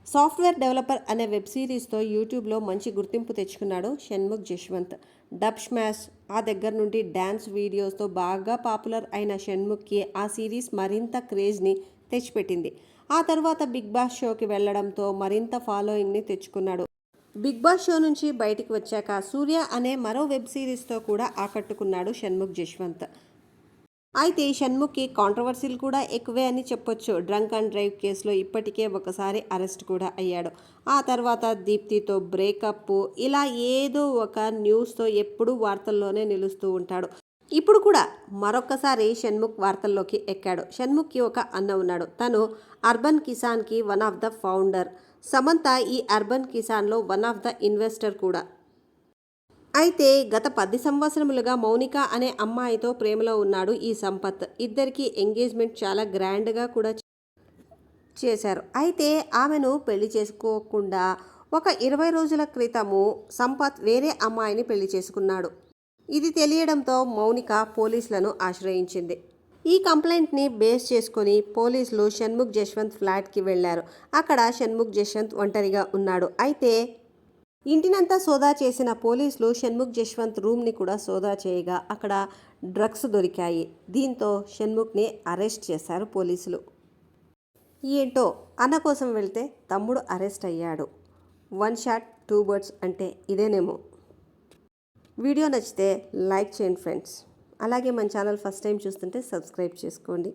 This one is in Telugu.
సాఫ్ట్వేర్ డెవలపర్ అనే వెబ్ సిరీస్తో యూట్యూబ్లో మంచి గుర్తింపు తెచ్చుకున్నాడు షణ్ముఖ్ జశ్వంత్. డబ్ స్మాష్ ఆ దగ్గర నుండి డ్యాన్స్ వీడియోస్తో బాగా పాపులర్ అయిన షణ్ముఖ్కి ఆ సిరీస్ మరింత క్రేజ్ని తెచ్చిపెట్టింది. ఆ తర్వాత బిగ్ బాస్ షోకి వెళ్లడంతో మరింత ఫాలోయింగ్ని తెచ్చుకున్నాడు. బిగ్ బాస్ షో నుంచి బయటికి వచ్చాక సూర్య అనే మరో వెబ్ సిరీస్తో కూడా ఆకట్టుకున్నాడు షణ్ముఖ్ జశ్వంత్. అయితే షణ్ముఖ్కి కాంట్రవర్సీలు కూడా ఎక్కువే అని చెప్పొచ్చు. డ్రంక్ అండ్ డ్రైవ్ కేసులో ఇప్పటికే ఒకసారి అరెస్ట్ కూడా అయ్యాడు. ఆ తర్వాత దీప్తితో బ్రేకప్, ఇలా ఏదో ఒక న్యూస్తో ఎప్పుడూ వార్తల్లోనే నిలుస్తూ ఉంటాడు. ఇప్పుడు కూడా మరొకసారి షణ్ముఖ్ వార్తల్లోకి ఎక్కాడు. షణ్ముఖ్కి ఒక అన్న ఉన్నాడు. తను అర్బన్ కిసాన్కి one of the founder. Samantha ఈ అర్బన్ కిసాన్లో వన్ ఆఫ్ ద ఇన్వెస్టర్ కూడా. అయితే గత 10 సంవత్సరములుగా మౌనిక అనే అమ్మాయితో ప్రేమలో ఉన్నాడు ఈ సంపత్. ఇద్దరికి ఎంగేజ్మెంట్ చాలా గ్రాండ్గా కూడా చేశారు. అయితే ఆమెను పెళ్లి చేసుకోకుండా ఒక 20 రోజుల క్రితము సంపత్ వేరే అమ్మాయిని పెళ్లి చేసుకున్నాడు. ఇది తెలియడంతో మౌనిక పోలీసులను ఆశ్రయించింది. ఈ కంప్లైంట్ని బేస్ చేసుకొని పోలీసులు షణ్ముఖ్ జశ్వంత్ ఫ్లాట్కి వెళ్లారు. అక్కడ షణ్ముఖ్ జశ్వంత్ ఒంటరిగా ఉన్నాడు. అయితే ఇంటినంతా సోదా చేసిన పోలీసులు షణ్ముఖ్ జశ్వంత్ రూమ్ని కూడా సోదా చేయగా అక్కడ డ్రగ్స్ దొరికాయి. దీంతో షణ్ముఖ్ని అరెస్ట్ చేశారు పోలీసులు. ఏంటో అన్న కోసం వెళ్తే తమ్ముడు అరెస్ట్ అయ్యాడు. వన్ షాట్ టూ బర్డ్స్ అంటే ఇదేనేమో. వీడియో నచ్చితే లైక్ చేయండి ఫ్రెండ్స్. అలాగే మన ఛానల్ ఫస్ట్ టైం చూస్తుంటే సబ్స్క్రైబ్ చేసుకోండి.